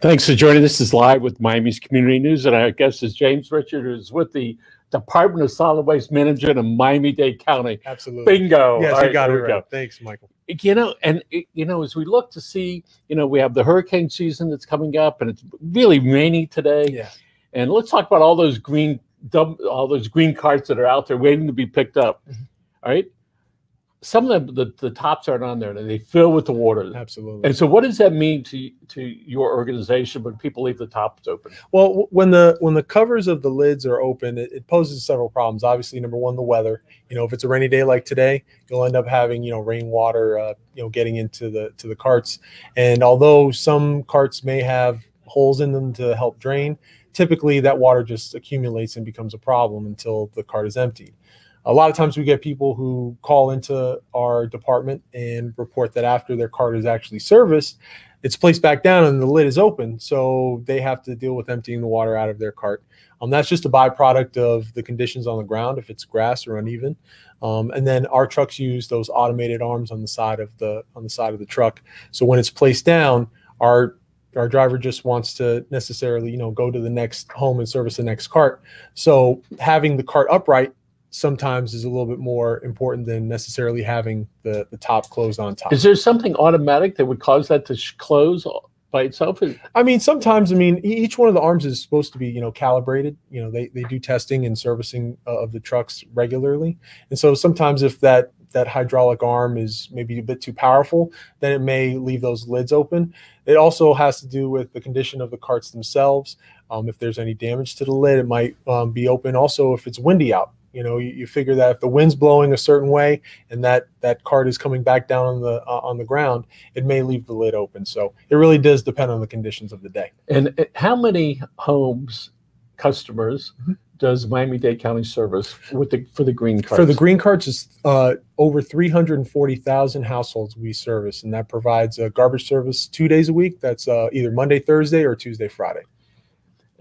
Thanks for joining. This is Live with Miami's Community News, and our guest is James Richard, who's with the Department of Solid Waste Management in Miami-Dade County. Absolutely. Bingo. Yes, All you got it right. Go. Thanks, Michael. As we look to see, we have the hurricane season that's coming up, and it's really rainy today. Yeah. And let's talk about all those green carts that are out there waiting to be picked up. Mm-hmm. All right. Some of the tops aren't on there, and they fill with the water. Absolutely. And so, what does that mean to your organization when people leave the tops open? Well, when the covers of the lids are open, it poses several problems. Obviously, number one, the weather. If it's a rainy day like today, you'll end up having rainwater getting into the carts. And although some carts may have holes in them to help drain, typically that water just accumulates and becomes a problem until the cart is emptied. A lot of times we get people who call into our department and report that after their cart is actually serviced, it's placed back down and the lid is open. So they have to deal with emptying the water out of their cart. That's just a byproduct of the conditions on the ground, if it's grass or uneven. And then our trucks use those automated arms on the side of the truck. So when it's placed down, our driver just wants to necessarily, go to the next home and service the next cart. So having the cart upright sometimes is a little bit more important than necessarily having the top closed on top. Is there something automatic that would cause that to close by itself? Sometimes each one of the arms is supposed to be, calibrated. They do testing and servicing of the trucks regularly. And so sometimes if that hydraulic arm is maybe a bit too powerful, then it may leave those lids open. It also has to do with the condition of the carts themselves. If there's any damage to the lid, it might be open. Also, if it's windy out. You figure that if the wind's blowing a certain way and that cart is coming back down on the ground, it may leave the lid open. So it really does depend on the conditions of the day. And how many customers does Miami-Dade County service for the green carts? For the green carts, it's over 340,000 households we service, and that provides a garbage service 2 days a week. That's either Monday, Thursday, or Tuesday, Friday.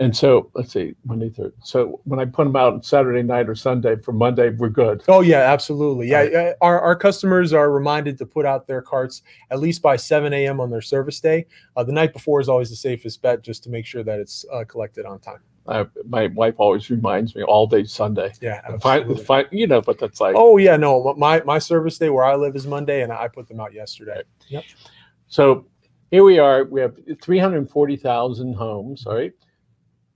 And so, let's see, Monday, Thursday. So when I put them out Saturday night or Sunday, for Monday, we're good. Oh, yeah, absolutely. Yeah, our customers are reminded to put out their carts at least by 7 a.m. on their service day. The night before is always the safest bet, just to make sure that it's collected on time. My wife always reminds me all day Sunday. Yeah, absolutely. But that's like. Oh, yeah, no, my service day where I live is Monday, and I put them out yesterday. Right. Yep. So here we are. We have 340,000 homes, all right?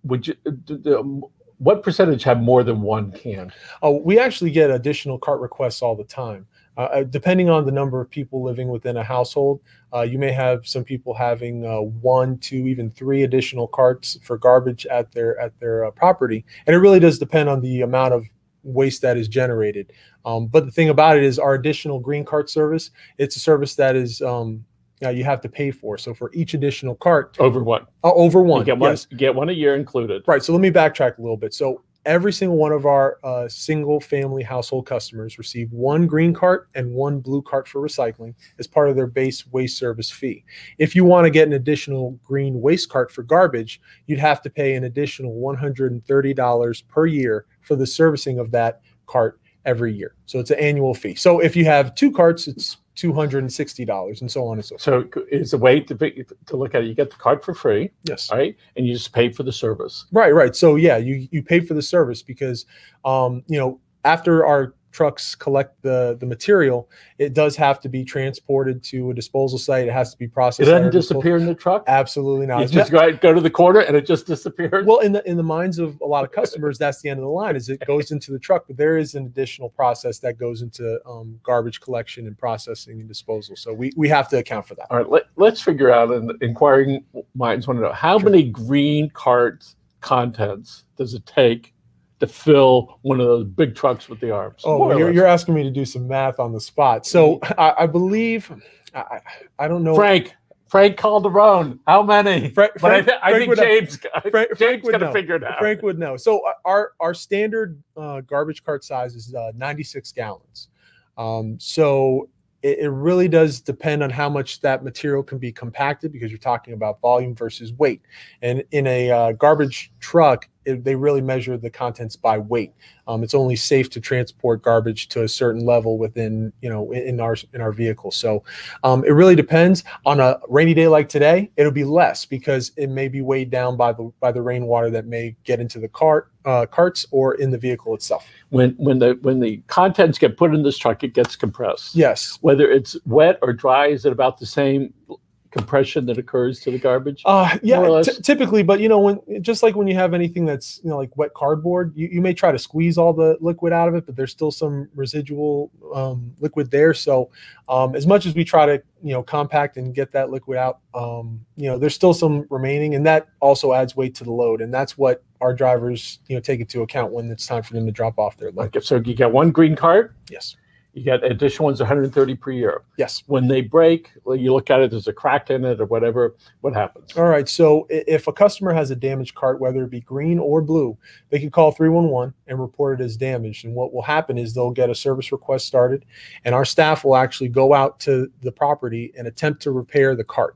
What percentage have more than one can? Oh, we actually get additional cart requests all the time. Depending on the number of people living within a household, you may have some people having 1, 2, even 3 additional carts for garbage at their property, and it really does depend on the amount of waste that is generated. But the thing about it is, our additional green cart service, it's a service that is you have to pay for. So for each additional cart, over one, you get one, yes. You get one a year included. Right. So let me backtrack a little bit. So every single one of our single family household customers receive 1 green cart and 1 blue cart for recycling as part of their base waste service fee. If you want to get an additional green waste cart for garbage, you'd have to pay an additional $130 per year for the servicing of that cart every year. So it's an annual fee. So if you have 2 carts, it's $260 and so on and so forth. So it's a way to look at it. You get the cart for free. Yes. All right. And you just pay for the service. Right. So yeah, you pay for the service because, after our trucks collect the material, it does have to be transported to a disposal site. It has to be processed. It doesn't disappear in the truck? Absolutely not. You just go to the corner and it just disappears? Well, in the minds of a lot of customers, that's the end of the line, is it goes into the truck, but there is an additional process that goes into garbage collection and processing and disposal. So we have to account for that. All right, let's figure out, and inquiring minds want to know, how many green cart contents does it take to fill one of those big trucks with the arms? Oh, you're asking me to do some math on the spot. So I believe, I don't know. Frank Calderon, how many? I think James going to figure it out. Frank would know. So our standard garbage cart size is 96 gallons. So it really does depend on how much that material can be compacted, because you're talking about volume versus weight. And in a garbage truck, they really measure the contents by weight. It's only safe to transport garbage to a certain level within, in our vehicle. So it really depends. On a rainy day like today, it'll be less because it may be weighed down by the rainwater that may get into the carts or in the vehicle itself. When the contents get put in this truck, it gets compressed. Yes. Whether it's wet or dry, is it about the same compression that occurs to the garbage? Yeah, typically, but just like when you have anything that's like wet cardboard, you may try to squeeze all the liquid out of it, but there's still some residual liquid there. So as much as we try to compact and get that liquid out, there's still some remaining, and that also adds weight to the load, and that's what our drivers take into account when it's time for them to drop off their load. Okay, so you get one green cart. Yes. You get additional ones, 130 per year. Yes. When they break, you look at it, there's a crack in it or whatever, what happens? All right. So if a customer has a damaged cart, whether it be green or blue, they can call 311 and report it as damaged. And what will happen is they'll get a service request started, and our staff will actually go out to the property and attempt to repair the cart.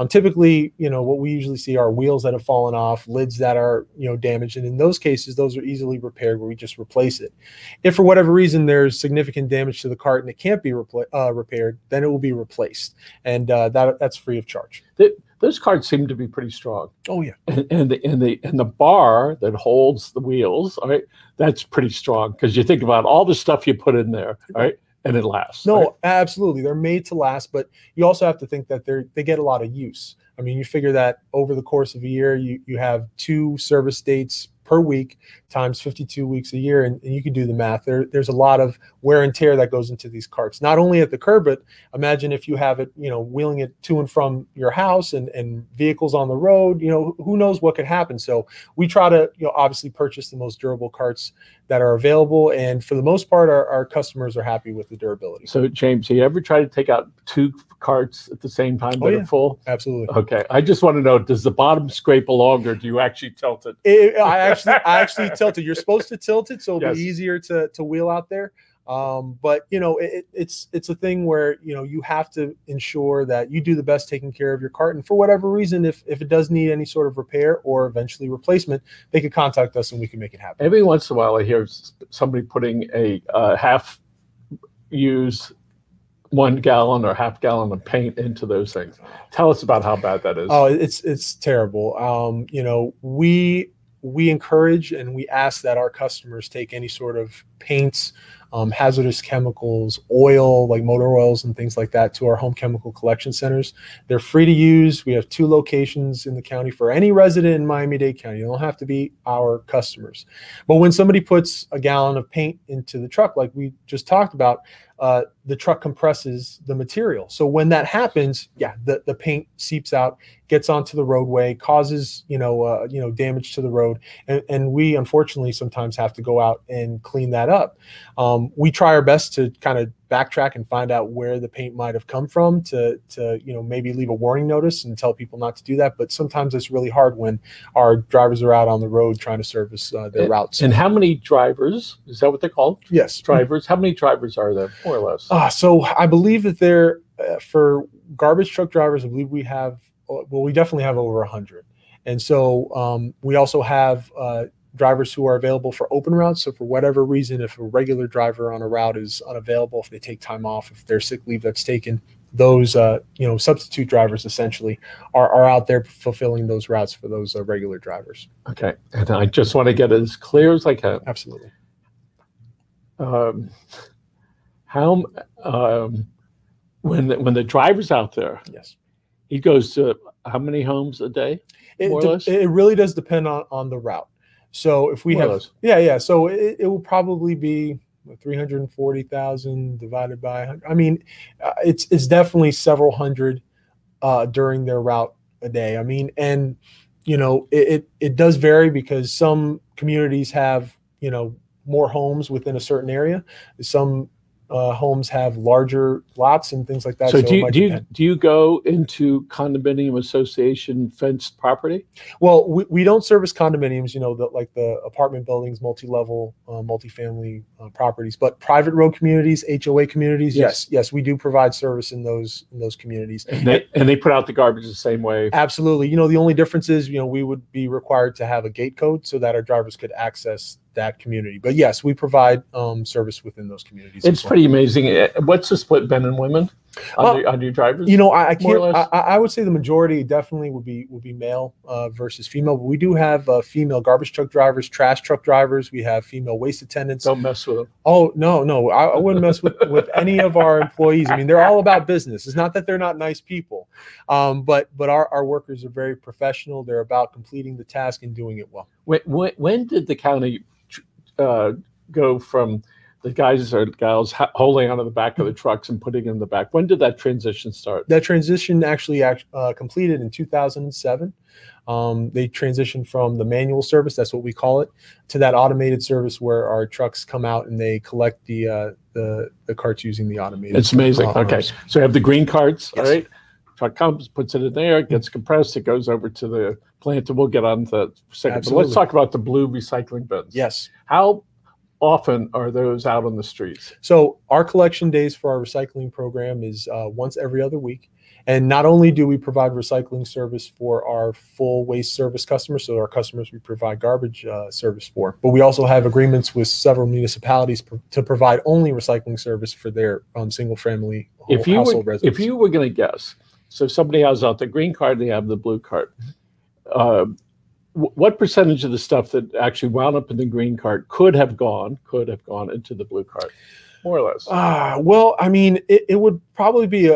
Typically, what we usually see are wheels that have fallen off, lids that are, damaged. And in those cases, those are easily repaired where we just replace it. If for whatever reason there's significant damage to the cart and it can't be repaired, then it will be replaced. And that's free of charge. Those carts seem to be pretty strong. Oh yeah. And the bar that holds the wheels, all right, that's pretty strong, because you think about all the stuff you put in there, all right? And it lasts. No, right? Absolutely. They're made to last, but you also have to think that they get a lot of use. I mean, you figure that over the course of a year, you have 2 service dates per week times 52 weeks a year, and you can do the math. There's a lot of wear and tear that goes into these carts, not only at the curb, but imagine if you have it, wheeling it to and from your house and vehicles on the road, who knows what could happen. So we try to, obviously purchase the most durable carts that are available. And for the most part, our customers are happy with the durability. So James, do you ever try to take out 2 carts at the same time that are full? Absolutely. Okay. I just want to know, does the bottom scrape along, or do you actually tilt it? I actually tilt it. You're supposed to tilt it so it'll be easier to wheel out there. But it's a thing where you have to ensure that you do the best taking care of your cart, and for whatever reason, if it does need any sort of repair or eventually replacement, they could contact us and we can make it happen. Every once in a while I hear somebody putting a half-used 1 gallon or half gallon of paint into those things. Tell us about how bad that is. Oh, it's terrible. We encourage and we ask that our customers take any sort of paints, hazardous chemicals, oil, like motor oils and things like that, to our home chemical collection centers. They're free to use. We have 2 locations in the county for any resident in Miami-Dade County. You don't have to be our customers. But when somebody puts a gallon of paint into the truck, like we just talked about, the truck compresses the material. So when that happens, the paint seeps out, gets onto the roadway, causes damage to the road, and we unfortunately sometimes have to go out and clean that up. We try our best to kind of backtrack and find out where the paint might have come from to maybe leave a warning notice and tell people not to do that. But sometimes it's really hard when our drivers are out on the road trying to service their routes. And how many drivers, is that what they're called? Yes. Drivers. How many drivers are there, more or less? So I believe that there, for garbage truck drivers, I believe we definitely have over 100. And so we also have drivers who are available for open routes. So for whatever reason, if a regular driver on a route is unavailable, if they take time off, if there's sick leave that's taken, those substitute drivers essentially are out there fulfilling those routes for those regular drivers. Okay. And I just want to get it as clear as I can. Absolutely. When the driver's out there, yes, he goes to how many homes a day? It really does depend on the route. So if we have, so it will probably be 340,000 divided by, I mean, it's definitely several hundred during their route a day. I mean, and it does vary because some communities have more homes within a certain area. Some homes have larger lots and things like that. So it might depend. do you go into condominium association fenced property? Well, we don't service condominiums, like the apartment buildings, multi-level, multifamily properties, but private road communities, HOA communities, yes, we do provide service in those communities. And they put out the garbage the same way. Absolutely. The only difference is, we would be required to have a gate code so that our drivers could access that community. But yes, we provide service within those communities. It's pretty amazing. What's the split, men and women, on your drivers? I can't. I would say the majority definitely would be male versus female. But we do have female garbage truck drivers, trash truck drivers. We have female waste attendants. Don't mess with them. Oh no, I wouldn't mess with any of our employees. I mean, they're all about business. It's not that they're not nice people, but our workers are very professional. They're about completing the task and doing it well. When did the county go from the guys or gals holding onto the back of the trucks and putting in the back? When did that transition start? That transition actually completed in 2007. They transitioned from the manual service, that's what we call it, to that automated service where our trucks come out and they collect the carts using the automated. It's amazing. Okay, so you have the green carts. Yes. All right, truck comes, puts it in there, it gets compressed, it goes over to the plant, and we'll get on to that second. But let's talk about the blue recycling bins. Yes. How often are those out on the streets? So our collection days for our recycling program is once every other week. And not only do we provide recycling service for our full waste service customers, so our customers we provide garbage service for, but we also have agreements with several municipalities to provide only recycling service for their single family household residents. If you were going to guess, so somebody has out the green card, they have the blue card. What percentage of the stuff that actually wound up in the green cart could have gone into the blue cart, more or less? Well, I mean, it would probably be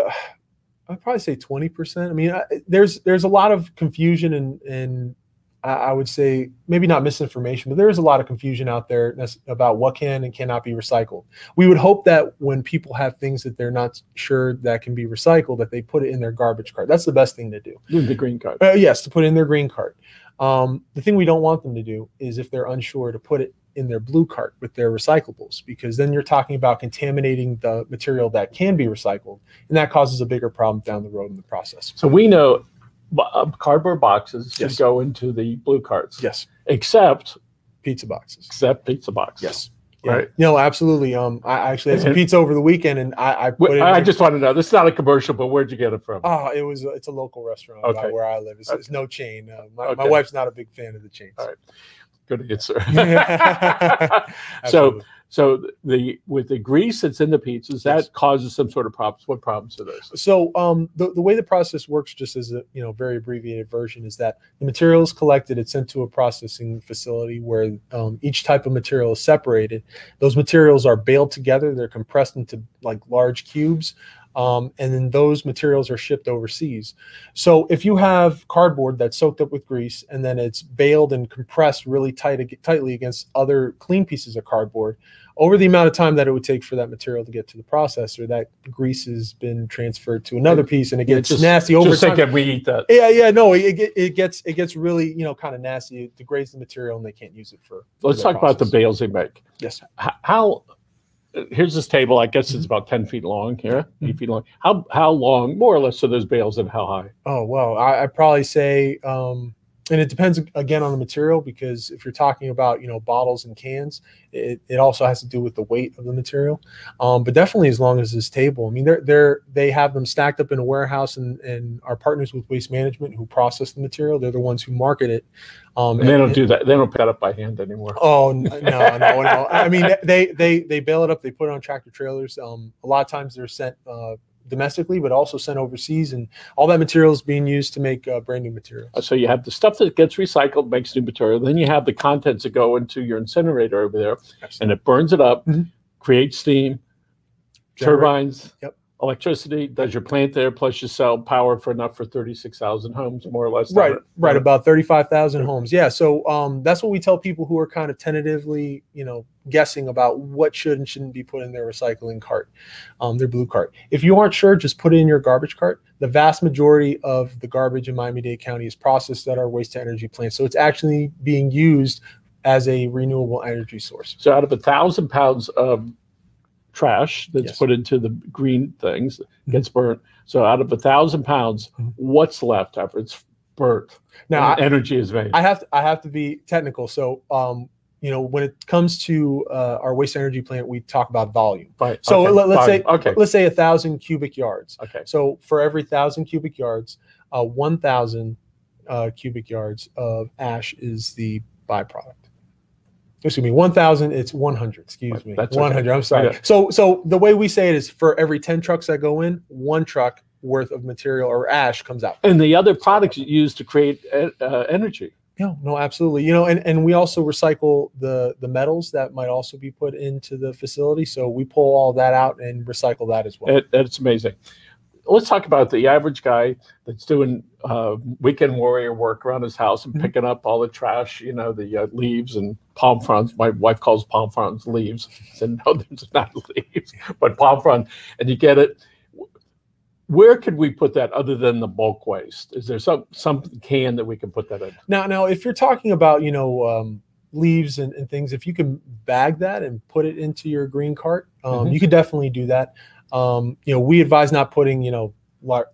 I'd probably say 20%. I mean, there's a lot of confusion and I would say maybe not misinformation, but there is a lot of confusion out there about what can and cannot be recycled. We would hope that when people have things that they're not sure that can be recycled, that they put it in their garbage cart. That's the best thing to do. In the green cart. Yes, to put it in their green cart. The thing we don't want them to do is, if they're unsure, to put it in their blue cart with their recyclables, because then you're talking about contaminating the material that can be recycled, and that causes a bigger problem down the road in the process. So we know cardboard boxes should go into the blue carts. Yes. Except pizza boxes. Yes. Yeah. Right. No, absolutely. I actually had some pizza over the weekend, and I put it in. I just want to know. This is not a commercial, but where'd you get it from? Oh, it's a local restaurant where I live. It's no chain. My wife's not a big fan of the chains. All right. Good answer. So with the grease that's in the pizzas, that causes some sort of problems. What problems are those? So the way the process works, just as a very abbreviated version, is that the material is collected, it's sent to a processing facility where each type of material is separated. Those materials are baled together, they're compressed into like large cubes. And then those materials are shipped overseas. So if you have cardboard that's soaked up with grease and then it's baled and compressed really tightly against other clean pieces of cardboard, over the amount of time that it would take for that material to get to the processor, that grease has been transferred to another piece, and it gets nasty over time. Just we eat that. Yeah, no, it gets really kind of nasty. It degrades the material, and they can't use it for. Let's talk about the bales they make. Yes. Here's this table. I guess it's about 10 feet long here, 8 feet long. How long, more or less, are those bales, and how high? Oh, well, I'd probably say, and it depends again on the material, because if you're talking about bottles and cans, it also has to do with the weight of the material. But definitely as long as this table. I mean, they have them stacked up in a warehouse, and our partners with Waste Management who process the material, they're the ones who market it. And they don't do that. They don't pick that up by hand anymore. Oh no. I mean, they bale it up. They put it on tractor trailers. A lot of times they're sent domestically, but also sent overseas, and all that material is being used to make brand new material. So you have the stuff that gets recycled, makes new material. Then you have the contents that go into your incinerator over there. Absolutely. And it burns it up, creates steam, turbines, electricity. Does your plant there, plus you sell power for enough for 36,000 homes, more or less. Right, about 35,000 homes. Yeah, so that's what we tell people who are kind of tentatively, guessing about what should and shouldn't be put in their recycling cart, their blue cart. If you aren't sure, just put it in your garbage cart. The vast majority of the garbage in Miami-Dade County is processed at our waste-to-energy plant, so it's actually being used as a renewable energy source. So out of 1,000 pounds of trash that's Yes. put into the green things gets burnt. So out of 1,000 pounds, what's left after it's burnt? Now, energy is made. I have to be technical. So, you know, when it comes to our waste energy plant, we talk about volume. Right. So okay. let's say 1,000 cubic yards. Okay. So for every 1,000 cubic yards, 1,000 cubic yards of ash is the byproduct. Excuse me, 1,000. It's 100. Excuse me, That's 100. okay. I'm sorry. So the way we say it is, for every 10 trucks that go in, 1 truck worth of material or ash comes out. And the other products used to create energy. No, absolutely. You know, and we also recycle the metals that might also be put into the facility. So we pull all that out and recycle that as well. It's amazing. Let's talk about the average guy that's doing weekend warrior work around his house and picking up all the trash, you know, the leaves and palm fronds. My wife calls palm fronds leaves. I said, no, there's not leaves, but palm frond. And you get it. Where could we put that other than the bulk waste? Is there some can that we can put that in? Now, if you're talking about, you know, leaves and things, if you can bag that and put it into your green cart, you could definitely do that. You know, we advise not putting, you know,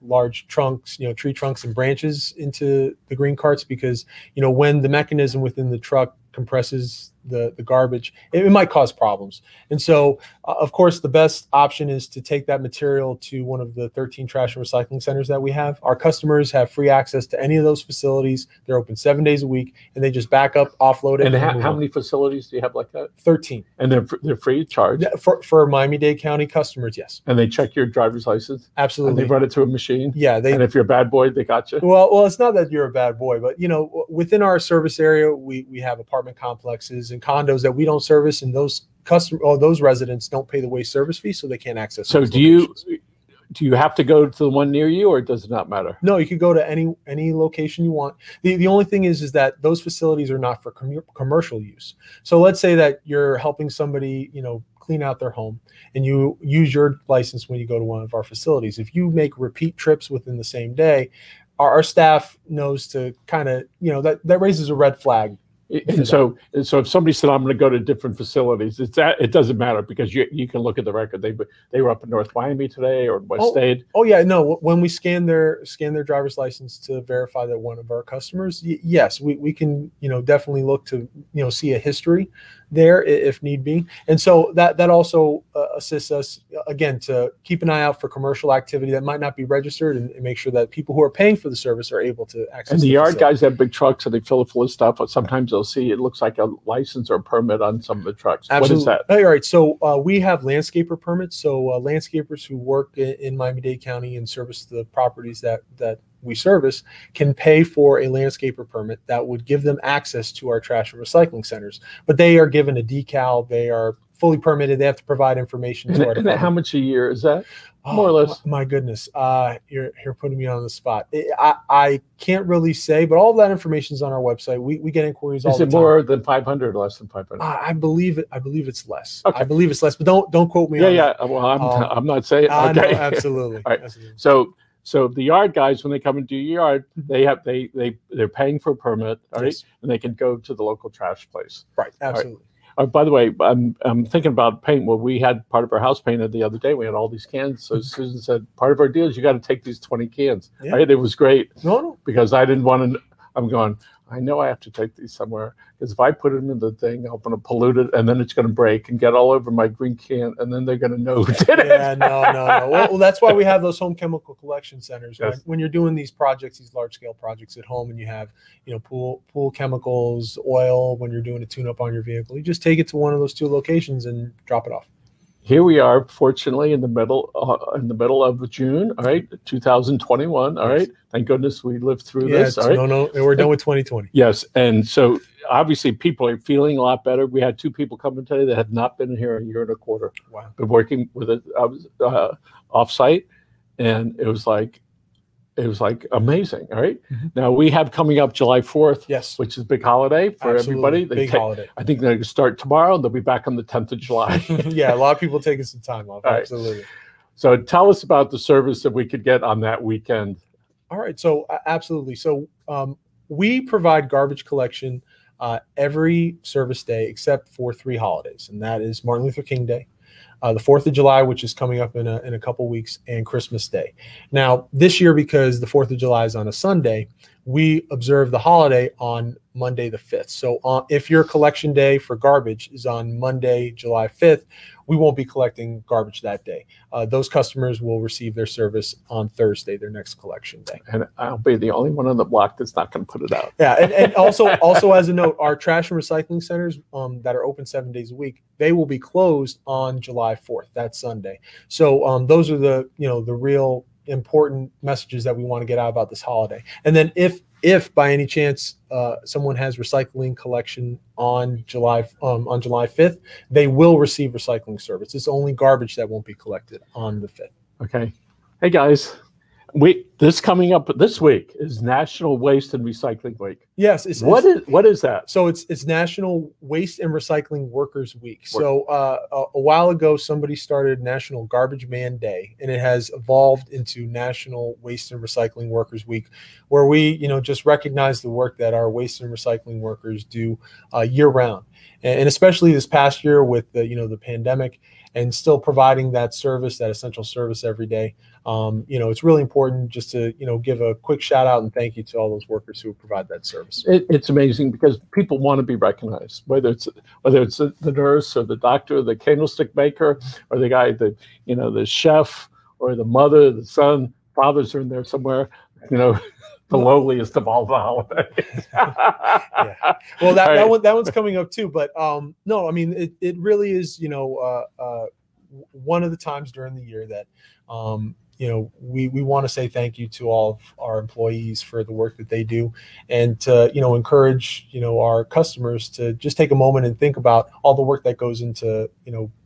large trunks, you know, tree trunks and branches into the green carts, because, you know, when the mechanism within the truck compresses the garbage, it might cause problems. And so, of course, the best option is to take that material to one of the 13 trash and recycling centers that we have. Our customers have free access to any of those facilities. They're open 7 days a week, and they just back up, offload it. And how many facilities do you have like that? 13. And they're free of charge? For Miami-Dade County customers, yes. And they check your driver's license? Absolutely. And they run it through a machine? Yeah. And if you're a bad boy, they got you? Well, it's not that you're a bad boy, but, you know, within our service area, we have apartment complexes and condos that we don't service, and those those residents don't pay the waste service fee, so they can't access. So do you have to go to the one near you, or does it not matter? No, you could go to any location you want. The only thing is that those facilities are not for commercial use. So let's say that you're helping somebody, you know, clean out their home, and you use your license when you go to one of our facilities. If you make repeat trips within the same day, our staff knows to kind of, you know, that raises a red flag. And so if somebody said, I'm going to go to different facilities, it doesn't matter, because you can look at the record. They were up in North Miami today or West State. Oh yeah, no. When we scan their driver's license to verify that one of our customers, yes, we can, you know, definitely look to, you know, see a history there if need be. And so that also assists us, again, to keep an eye out for commercial activity that might not be registered, and make sure that people who are paying for the service are able to access. And the yard guys have big trucks, and they fill it full of stuff, but sometimes they'll see it looks like a license or a permit on some of the trucks. Absolutely. What is that? All right. So we have landscaper permits. So landscapers who work in Miami-Dade County and service the properties that we service can pay for a landscaper permit that would give them access to our trash and recycling centers. But they are given a decal. They are fully permitted. They have to provide information to our department. How much a year is that? More or less. My goodness. You're putting me on the spot. I can't really say, but all of that information is on our website. We get inquiries all the time. Is it more than 500 or less than 500? I believe it's less. Okay. I believe it's less, but don't quote me on that. Yeah. Well, I'm not saying. Okay. No, absolutely. All right. Absolutely. So the yard guys, when they come into your yard, they're paying for a permit, all right, Yes. and they can go to the local trash place. Right. Absolutely. By the way, I'm thinking about paint. Well, we had part of our house painted the other day. We had all these cans. So Susan said, part of our deal is you got to take these 20 cans. Yeah. Right? It was great. No. Because I didn't want to. I'm going, I know I have to take these somewhere, because if I put them in the thing, I'm going to pollute it, and then it's going to break and get all over my green can, and then they're going to know who did it. Yeah, no. Well, that's why we have those home chemical collection centers. Yes. When you're doing these projects, these large scale projects at home, and you have, you know, pool chemicals, oil, when you're doing a tune up on your vehicle, you just take it to one of those 2 locations and drop it off. Here we are, fortunately, in the middle of June, all right, 2021, all right. Thank goodness we lived through this, all right. No, we're done with 2020. Yes, and so obviously people are feeling a lot better. We had 2 people coming today that had not been here a year and a quarter. Wow. Been working with it off-site, and it was like amazing, all right. Now we have coming up July 4th, Yes. which is a big holiday for Absolutely. everybody. Holiday. I think they're going to start tomorrow, and they'll be back on the 10th of July. Yeah, a lot of people taking some time off. All right. Absolutely. So tell us about the service that we could get on that weekend. All right. So absolutely. So we provide garbage collection every service day except for 3 holidays, and that is Martin Luther King Day, the 4th of July, which is coming up in a couple weeks, and Christmas Day. Now, this year, because the 4th of July is on a Sunday, we observe the holiday on Monday the 5th. So if your collection day for garbage is on Monday, July 5th, we won't be collecting garbage that day. Those customers will receive their service on Thursday, their next collection day. And I'll be the only one on the block that's not going to put it out. Yeah, and also as a note, our trash and recycling centers that are open 7 days a week, they will be closed on July 4th, that Sunday. So those are the real important messages that we want to get out about this holiday. And then if by any chance someone has recycling collection on July 5th, they will receive recycling service. It's only garbage that won't be collected on the 5th. Okay. Hey guys, this coming up this week is National Waste and Recycling Week. Yes. What is that? So it's National Waste and Recycling Workers Week. So a while ago, somebody started National Garbage Man Day, and it has evolved into National Waste and Recycling Workers Week, where we just recognize the work that our waste and recycling workers do year round, and especially this past year with the pandemic, and still providing that service, that essential service every day. It's really important just to give a quick shout out and thank you to all those workers who provide that service. It's amazing because people want to be recognized, whether it's the nurse or the doctor, or the candlestick maker, or the guy that the chef, or the mother, the son, fathers are in there somewhere. The lowliest of all the holidays. Yeah. Well, that one's coming up too. But no, I mean it really is one of the times during the year that we want to say thank you to all of our employees for the work that they do, and to encourage our customers to just take a moment and think about all the work that goes into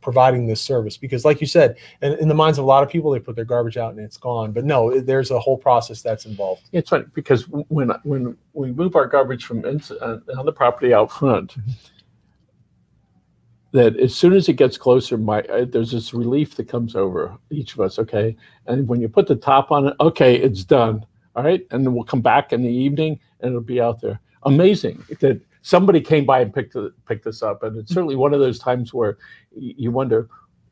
providing this service. Because like you said, in the minds of a lot of people, they put their garbage out and it's gone. But no, there's a whole process that's involved. It's funny because when we move our garbage from on the property out front, that as soon as it gets closer, there's this relief that comes over each of us, okay? And when you put the top on it, okay, it's done, all right? And then we'll come back in the evening and it'll be out there. Amazing that somebody came by and picked this up. And it's certainly one of those times where you wonder,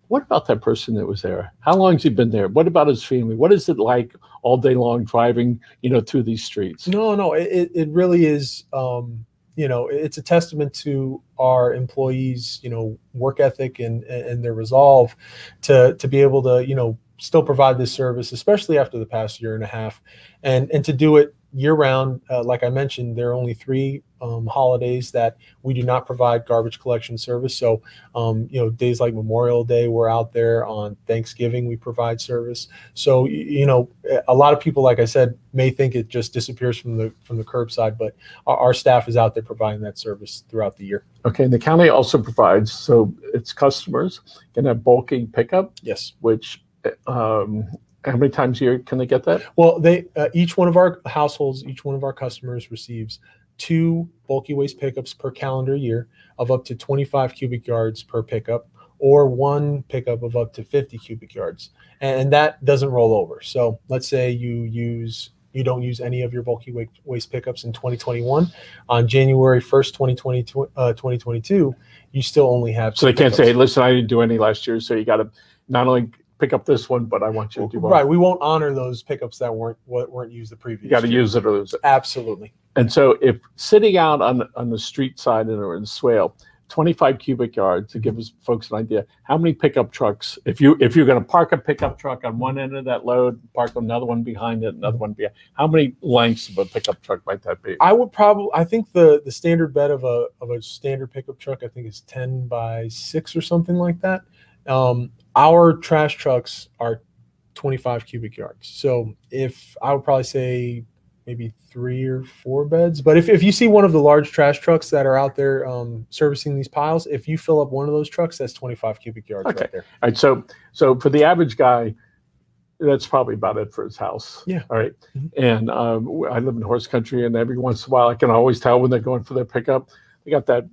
what about that person that was there? How long has he been there? What about his family? What is it like all day long driving, through these streets? No, it really is. It's a testament to our employees, work ethic and their resolve to be able to, still provide this service, especially after the past year and a half, and to do it year round. Like I mentioned, there are only 3 holidays that we do not provide garbage collection service. So, days like Memorial Day, we're out there. On Thanksgiving, we provide service. So, a lot of people, like I said, may think it just disappears from the curbside, but our staff is out there providing that service throughout the year. Okay, and the county also provides, so its customers can have bulky pickup. Yes. Which how many times a year can they get that? Well, each one of our households, each one of our customers receives 2 bulky waste pickups per calendar year of up to 25 cubic yards per pickup, or 1 pickup of up to 50 cubic yards. And that doesn't roll over. So let's say you don't use any of your bulky waste pickups in 2021. On January 1st, 2022, you still only have. So they can't say, listen, I didn't do any last year, so you got to not only pick up this one, but I want you to do more. Right. We won't honor those pickups that weren't used the previous year. You got to use it or lose it. Absolutely. And so if sitting out on the street side or in the swale, 25 cubic yards, to give us folks an idea, how many pickup trucks, if you're going to park a pickup truck on one end of that load, park another one behind it, another one behind, how many lengths of a pickup truck might that be? I think the standard bed of a standard pickup truck, I think is 10 by 6 or something like that. Our trash trucks are 25 cubic yards. So I would probably say maybe 3 or 4 beds. But if you see one of the large trash trucks that are out there servicing these piles, if you fill up one of those trucks, that's 25 cubic yards right there. All right. So for the average guy, that's probably about it for his house. Yeah. All right. And I live in horse country, and every once in a while I can always tell when they're going for their pickup. They got that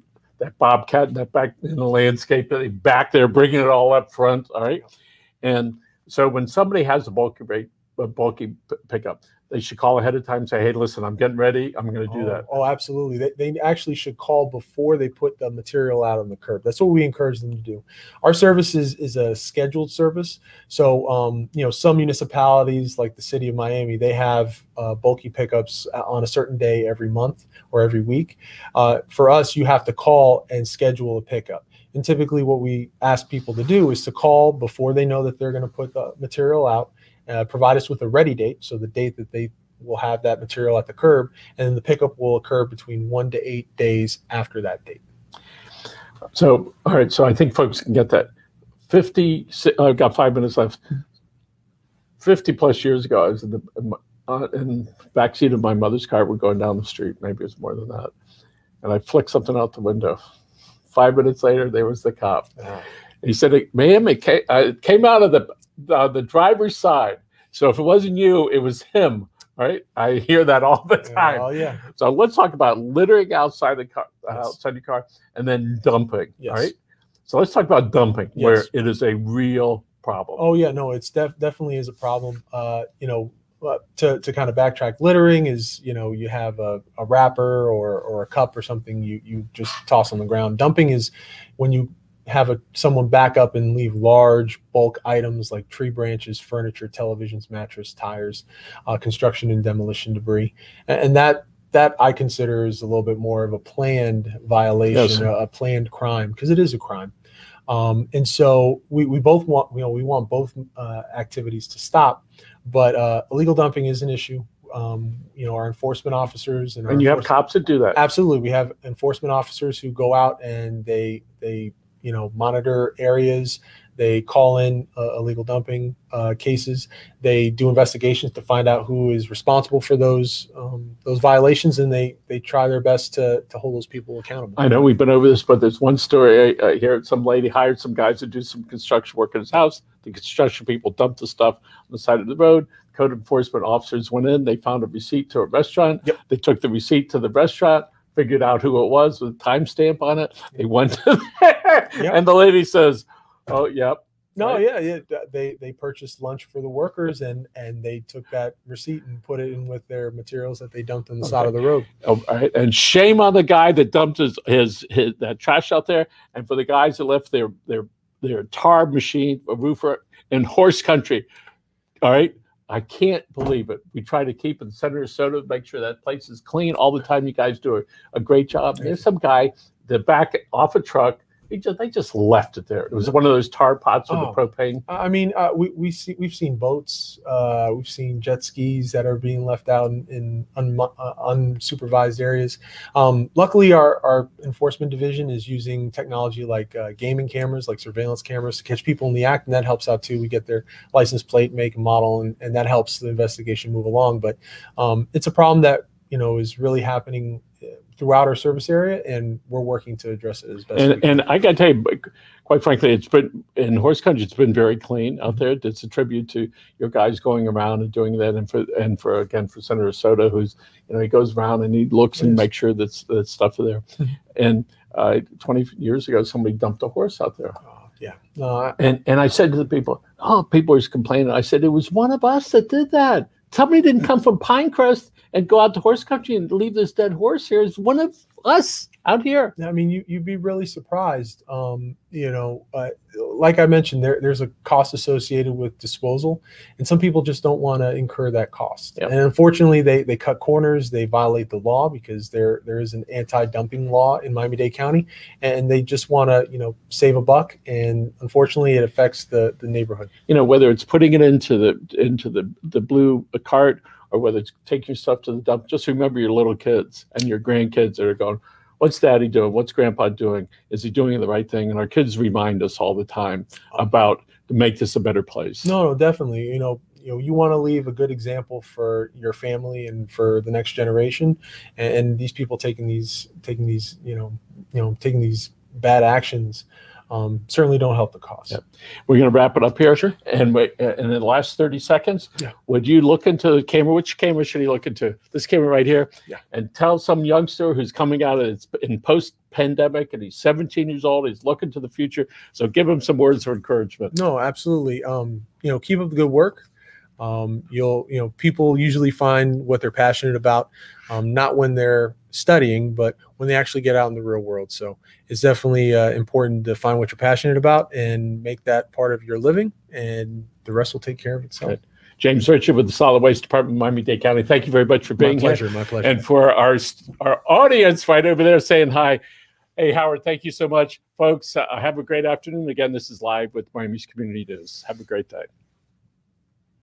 bobcat in that back in the landscape, back there bringing it all up front. All right. And so when somebody has a bulky pickup, they should call ahead of time and say, hey, listen, I'm getting ready. I'm going to do that. Oh, absolutely. They actually should call before they put the material out on the curb. That's what we encourage them to do. Our service is a scheduled service. So, some municipalities like the city of Miami, they have bulky pickups on a certain day every month or every week. For us, you have to call and schedule a pickup. And typically what we ask people to do is to call before they know that they're going to put the material out, provide us with a ready date, so the date that they will have that material at the curb, and then the pickup will occur between 1 to 8 days after that date. So, all right, so I think folks can get that. I've got 5 minutes left. 50 plus years ago, I was in the backseat of my mother's car. We're going down the street, maybe it was more than that. And I flicked something out the window. 5 minutes later, there was the cop. He said, ma'am, it came out of the driver's side. So if it wasn't you, it was him, right? I hear that all the time. Oh, yeah. So let's talk about littering outside the car, outside your car, and then dumping, right? So let's talk about dumping, where it is a real problem. Oh, yeah, no, it's definitely is a problem. To kind of backtrack, littering is, you have a wrapper or a cup or something you just toss on the ground. Dumping is when you have someone back up and leave large bulk items like tree branches, furniture, televisions, mattress, tires, construction and demolition debris. And that I consider is a little bit more of a planned violation, a planned crime, because it is a crime. And so we both want, we want both activities to stop, but illegal dumping is an issue. Our enforcement officers and you have cops that do that. Absolutely. We have enforcement officers who go out and they monitor areas. They call in illegal dumping cases. They do investigations to find out who is responsible for those violations, and they try their best to hold those people accountable. I know we've been over this, but there's one story I hear. Some lady hired some guys to do some construction work in his house. The construction people dumped the stuff on the side of the road. Code enforcement officers went in. They found a receipt to a restaurant. Yep. They took the receipt to the restaurant, figured out who it was with a timestamp on it. They went to there, and the lady says, oh, yep. No, yeah. They purchased lunch for the workers, and they took that receipt and put it in with their materials that they dumped on the side of the road. Oh, all right. And shame on the guy that dumped his that trash out there, and for the guys that left their tar machine, a roofer in horse country. All right. I can't believe it. We try to keep in Senator Soto, make sure that place is clean all the time. You guys do a great job. There's some guy that back off a truck. They just left it there. It was one of those tar pots with the propane. I mean, we've seen boats, we've seen jet skis that are being left out in unsupervised areas. Luckily, our enforcement division is using technology like gaming cameras, like surveillance cameras, to catch people in the act, and that helps out too. We get their license plate, make, and model, and that helps the investigation move along. But it's a problem that is really happening throughout our service area, and we're working to address it as best we can. And I got to tell you, quite frankly, it's been in horse country. It's been very clean out there. It's a tribute to your guys going around and doing that, and for Senator Soto, who's he goes around and he looks and makes sure that stuff is there. And 20 years ago, somebody dumped a horse out there. And I said to the people, people are complaining. I said, it was one of us that did that. Somebody didn't come from Pinecrest and go out to horse country and leave this dead horse here. It's one of us out here. I mean, you'd be really surprised. Like I mentioned, there's a cost associated with disposal, and some people just don't want to incur that cost. And unfortunately, they cut corners. They violate the law because there is an anti-dumping law in Miami-Dade County, and they just want to save a buck. And unfortunately, it affects the neighborhood. Whether it's putting it into the blue cart, or whether it's taking your stuff to the dump, just remember your little kids and your grandkids that are going, what's daddy doing? What's grandpa doing? Is he doing the right thing? And our kids remind us all the time about to make this a better place. No, definitely. You want to leave a good example for your family and for the next generation. And these people taking these bad actions certainly don't help the cause. We're going to wrap it up here. Sure. And in the last 30 seconds, would you look into the camera? Which camera should he look into? This camera right here. And tell some youngster who's coming out in post-pandemic, and he's 17 years old. He's looking to the future. So give him some words of encouragement. No, absolutely. Keep up the good work. People usually find what they're passionate about, not when they're studying, but when they actually get out in the real world. So it's definitely important to find what you're passionate about and make that part of your living, and the rest will take care of itself. Good. James Richard with the Solid Waste Department of Miami-Dade County. Thank you very much for being here. My pleasure. And for our audience right over there saying hi, hey, Howard, thank you so much. Folks, have a great afternoon. Again, this is Live with Miami's Community News. Have a great day.